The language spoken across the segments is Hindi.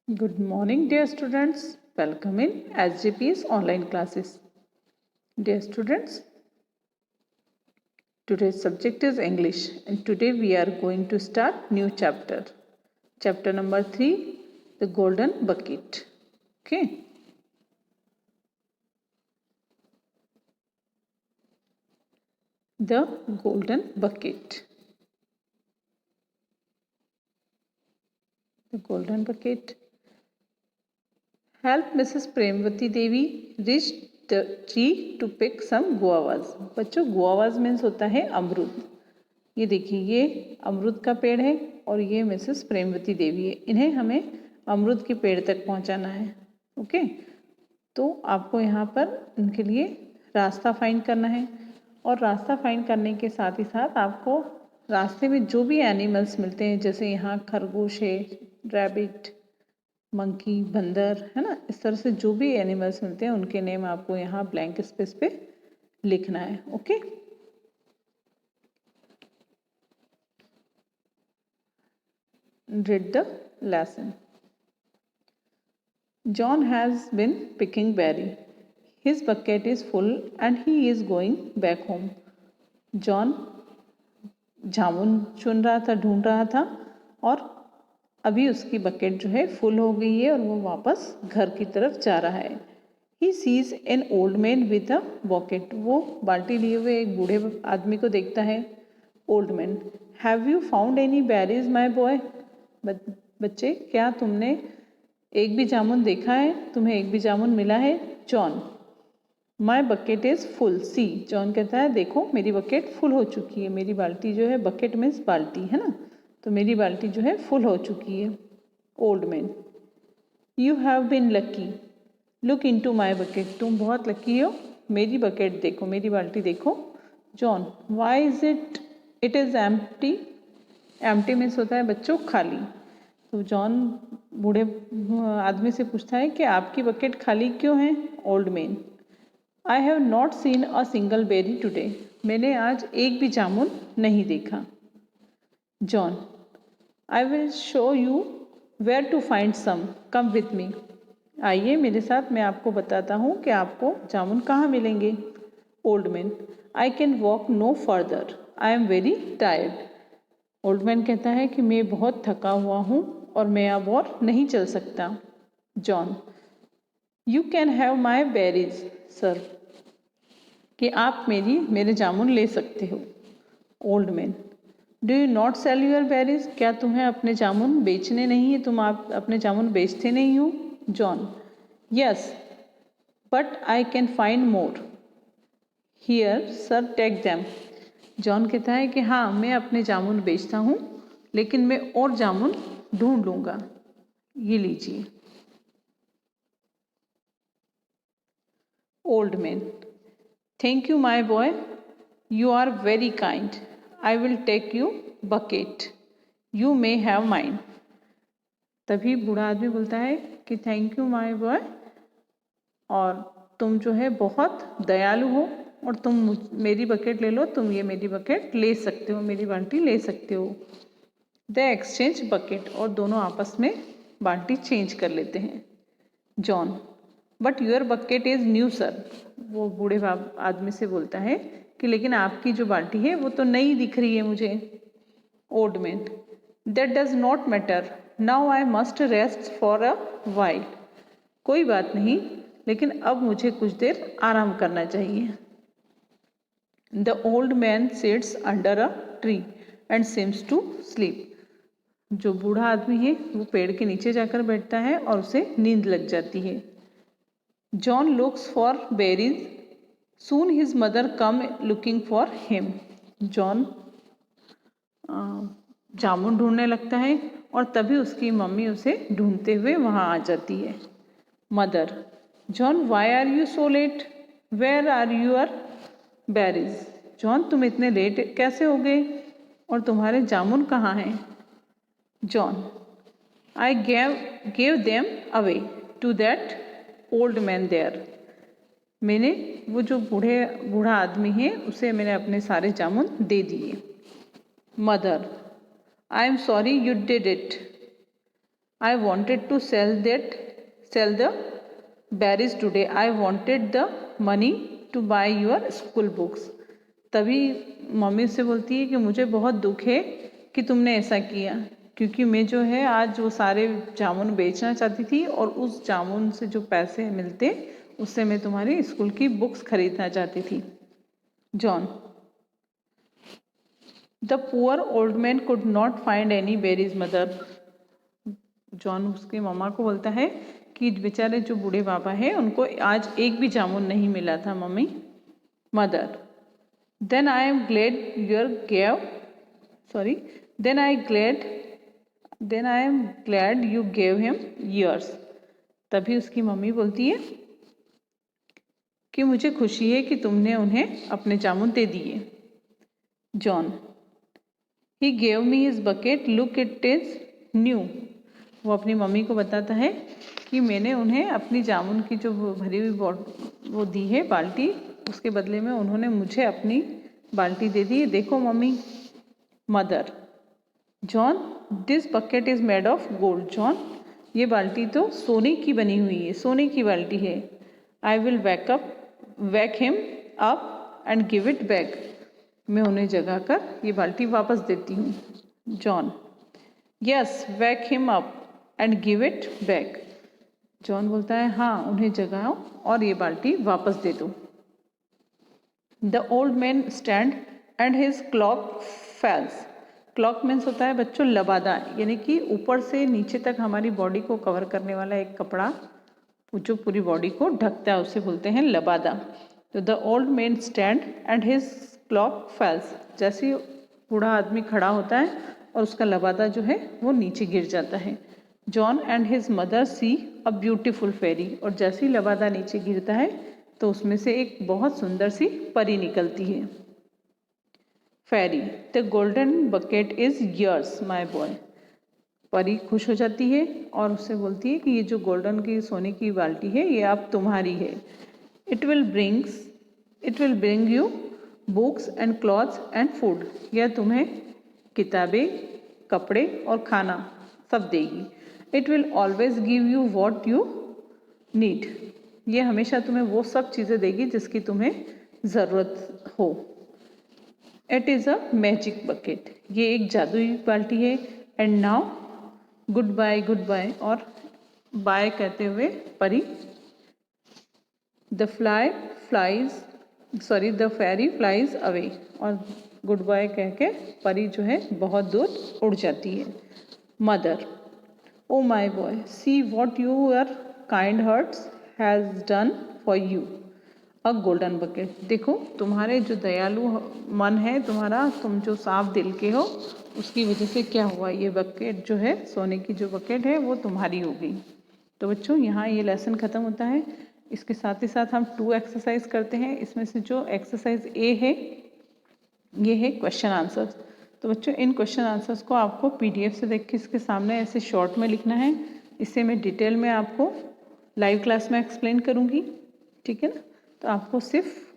Good morning, dear students. Welcome in SJP's online classes. Dear students, today's subject is English, and today we are going to start new chapter. Chapter number 3, the golden bucket. Okay. The golden bucket. The golden bucket. Help Mrs. Premvati Devi reach the tree to pick some guavas. बच्चों guavas means होता है अमरूद. ये देखिए, ये अमरूद का पेड़ है और ये मिसेस प्रेमवती देवी है. इन्हें हमें अमरूद के पेड़ तक पहुंचाना है. ओके, तो आपको यहाँ पर इनके लिए रास्ता फाइंड करना है और रास्ता फाइंड करने के साथ ही साथ आपको रास्ते में जो भी एनिमल्स मिलते हैं, जैसे यहाँ खरगोश है, रैबिट, मंकी, बंदर, है ना, इस तरह से जो भी एनिमल्स मिलते हैं उनके नेम आपको यहाँ ब्लैंक स्पेस पे लिखना है. Okay, read the lesson. John has been picking berry. His bucket is full and he is going back home. John जामुन चुन रहा था, ढूंढ रहा था और अभी उसकी बकेट जो है फुल हो गई है और वो वापस घर की तरफ जा रहा है. He sees an old man with a bucket. वो बाल्टी लिए हुए एक बूढ़े आदमी को देखता है. Old man, have you found any berries, my boy? बच्चे, क्या तुमने एक भी जामुन देखा है? तुम्हें एक भी जामुन मिला है? John, my bucket is full. See, John कहता है देखो मेरी बकेट फुल हो चुकी है. मेरी बाल्टी जो है, बकेट मीन्स बाल्टी, है ना, तो मेरी बाल्टी जो है फुल हो चुकी है. Old man, you have been lucky. Look into my bucket. तुम बहुत लकी हो, मेरी बकेट देखो, मेरी बाल्टी देखो. John, why is it is empty. Empty means होता है बच्चों खाली. तो जॉन बूढ़े आदमी से पूछता है कि आपकी बकेट खाली क्यों है? Old man, I have not seen a single berry today. मैंने आज एक भी जामुन नहीं देखा. John, I will show you where to find some. Come with me. आइए मेरे साथ, मैं आपको बताता हूँ कि आपको जामुन कहाँ मिलेंगे. Old man, I can walk no further. I am very tired. Old man कहता है कि मैं बहुत थका हुआ हूँ और मैं अब और नहीं चल सकता. John, you can have my berries sir. कि आप मेरे जामुन ले सकते हो. Old man, do you not sell your berries. क्या तुम्हें अपने जामुन बेचने नहीं है? तुम आप अपने जामुन बेचते नहीं हो? John, yes, but I can find more. Here sir, take them. John कहता है कि हाँ, मैं अपने जामुन बेचता हूँ, लेकिन मैं और जामुन ढूंढ लूँगा. ये लीजिए. Old man, thank you my boy, you are very kind. I will take you bucket. You may have mine. तभी बूढ़ा आदमी बोलता है कि थैंक यू माई बॉय, और तुम जो है बहुत दयालु हो और तुम मेरी बकेट ले लो. तुम ये मेरी बकेट ले सकते हो, मेरी बाल्टी ले सकते हो. The exchange bucket. और दोनों आपस में बाल्टी चेंज कर लेते हैं. John, but your bucket is new sir. वो बूढ़े आदमी से बोलता है कि लेकिन आपकी जो बाल्टी है वो तो नई दिख रही है मुझे. Old man, that does not matter. Now I must rest for a while. कोई बात नहीं, लेकिन अब मुझे कुछ देर आराम करना चाहिए. The old man sits under a tree and seems to sleep. जो बूढ़ा आदमी है वो पेड़ के नीचे जाकर बैठता है और उसे नींद लग जाती है. John looks for berries. Soon his mother come looking for him. John जामुन ढूंढने लगता है और तभी उसकी मम्मी उसे ढूंढते हुए वहाँ आ जाती है. Mother, John, why are you so late. Where are your berries. John, तुम इतने लेट कैसे हो गए और तुम्हारे जामुन कहाँ हैं? John, I gave them away to that old man there. मैंने वो जो बूढ़ा आदमी है उसे मैंने अपने सारे जामुन दे दिए. Mother, I am sorry you did it. I wanted to sell the berries today. I wanted the money to buy your school books. तभी मम्मी उससे बोलती है कि मुझे बहुत दुख है कि तुमने ऐसा किया, क्योंकि मैं जो है आज वो सारे जामुन बेचना चाहती थी और उस जामुन से जो पैसे मिलते उससे मैं तुम्हारी स्कूल की बुक्स खरीदना चाहती थी. John. The poor old man could not find any berries mother. John उसके मम्मा को बोलता है कि बेचारे जो बूढ़े बाबा हैं उनको आज एक भी जामुन नहीं मिला था mummy. Mother. Then I am glad your gave sorry then I am glad you gave him yours. तभी उसकी मम्मी बोलती है कि मुझे खुशी है कि तुमने उन्हें अपने जामुन दे दिए. John. He gave me his bucket, look it is new. वो अपनी मम्मी को बताता है कि मैंने उन्हें अपनी जामुन की जो भरी हुई वो दी है बाल्टी, उसके बदले में उन्होंने मुझे अपनी बाल्टी दे दी. देखो mummy. Mother. John. This bucket is made of gold. John. ये बाल्टी तो सोने की बनी हुई है, सोने की बाल्टी है. I will wake him up and give it back. मैं उन्हें जगा कर ये बाल्टी वापस देती हूँ. John. Yes, wake him up and give it back. John बोलता है हाँ, उन्हें जगाओ और ये बाल्टी वापस दे दो. The old man stand and his cloak falls. Cloak means होता है बच्चों लबादा, यानी कि ऊपर से नीचे तक हमारी बॉडी को कवर करने वाला एक कपड़ा जो पूरी बॉडी को ढकता है उसे बोलते हैं लबादा. तो the old man stand and his cloak falls. जैसे ही बूढ़ा आदमी खड़ा होता है और उसका लबादा जो है वो नीचे गिर जाता है. John and his mother see a beautiful fairy. और जैसे ही लबादा नीचे गिरता है तो उसमें से एक बहुत सुंदर सी परी निकलती है. Fairy. The golden bucket is yours my boy. परी खुश हो जाती है और उससे बोलती है कि ये जो गोल्डन की सोने की बाल्टी है ये अब तुम्हारी है. It will bring you books and clothes and food. यह तुम्हें किताबें, कपड़े और खाना सब देगी. It will always give you what you need. ये हमेशा तुम्हें वो सब चीज़ें देगी जिसकी तुम्हें ज़रूरत हो. It is a magic bucket. ये एक जादुई बाल्टी है. And now goodbye. और बाय कहते हुए परी द फेरी फ्लाइज अवे. और गुड बाय कह के परी जो है बहुत दूर उड़ जाती है. Mother. Oh my boy, see what your kind hearts has done for you. A golden bucket. देखो तुम्हारे जो दयालु मन है तुम्हारा, तुम जो साफ दिल के हो, उसकी वजह से क्या हुआ, ये बकेट जो है सोने की जो बकेट है वो तुम्हारी हो गई. तो बच्चों यहाँ ये लेसन ख़त्म होता है. इसके साथ ही साथ हम 2 एक्सरसाइज करते हैं. इसमें से जो एक्सरसाइज ए है ये है क्वेश्चन आंसर्स. तो बच्चों इन क्वेश्चन आंसर्स को आपको पीडीएफ से देख के इसके सामने ऐसे शॉर्ट में लिखना है. इससे मैं डिटेल में आपको लाइव क्लास में एक्सप्लेन करूँगी. ठीक है ना. तो आपको सिर्फ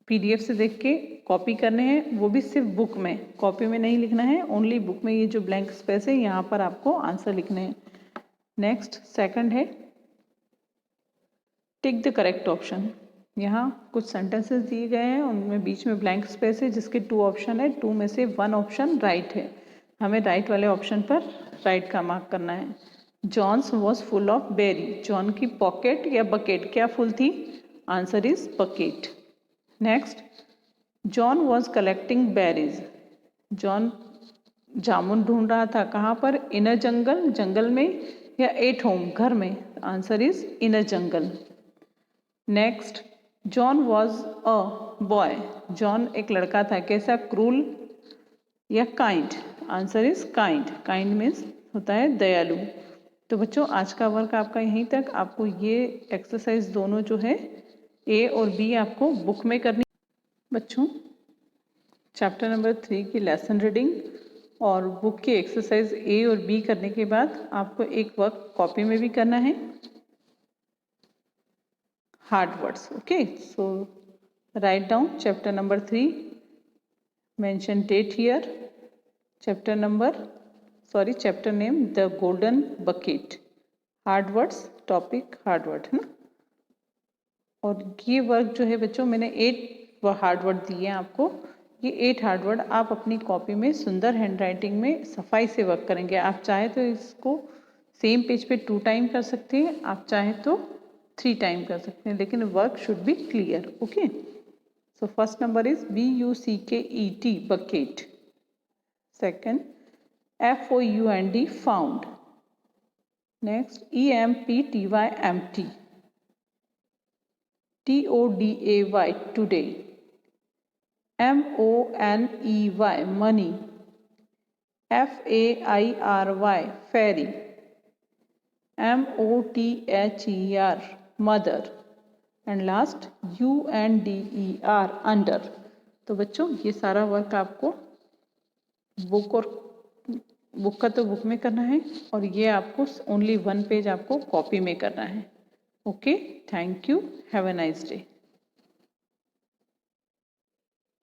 पीडीएफ से देख के कॉपी करने हैं, वो भी सिर्फ बुक में, कॉपी में नहीं लिखना है. ओनली बुक में ये जो ब्लैंक स्पेस है यहाँ पर आपको आंसर लिखने हैं. नेक्स्ट सेकंड है टिक द करेक्ट ऑप्शन. यहाँ कुछ सेंटेंसेस दिए गए हैं, उनमें बीच में ब्लैंक स्पेस है जिसके 2 ऑप्शन है. 2 में से 1 ऑप्शन राइट है. हमें राइट वाले ऑप्शन पर राइट का मार्क करना है. John's was full of berry. John की पॉकेट या बकेट क्या फुल थी? Answer is bucket. Next, John was collecting berries. John जामुन ढूंढ रहा था कहाँ पर? इन अ जंगल, जंगल में, या एट होम, घर में. Answer is in a jungle. Next, John was a boy. John एक लड़का था, कैसा? क्रूल या kind? Answer is kind. Kind means होता है दयालु. तो बच्चों आज का वर्क आपका यहीं तक. आपको ये एक्सरसाइज दोनों जो है ए और बी आपको बुक में करनी. बच्चों चैप्टर नंबर 3 की लेसन रीडिंग और बुक की एक्सरसाइज ए और बी करने के बाद आपको एक वर्क कॉपी में भी करना है, hard words. Okay, so write down chapter number 3, mention date here. Chapter number sorry chapter name the golden bucket, hard words topic hard word है ना। और ये वर्क जो है बच्चों मैंने 8 हार्ड वर्ड दिए हैं आपको। ये 8 हार्ड वर्ड आप अपनी कॉपी में सुंदर हैंड राइटिंग में सफाई से वर्क करेंगे। आप चाहे तो इसको सेम पेज पे 2 टाइम कर सकते हैं, आप चाहे तो 3 टाइम कर सकते हैं, लेकिन work should be clear. Okay, so first number is BUCKET bucket, second FOUND found, next EMPTY empty, TODAY today, MONEY money, FAIRY fairy, MOTHER mother, and last UNDER under। तो बच्चों ये सारा वर्क आपको बुक का तो बुक में करना है, और ये आपको ओनली 1 पेज आपको कॉपी में करना है। Okay, thank you, have a nice day.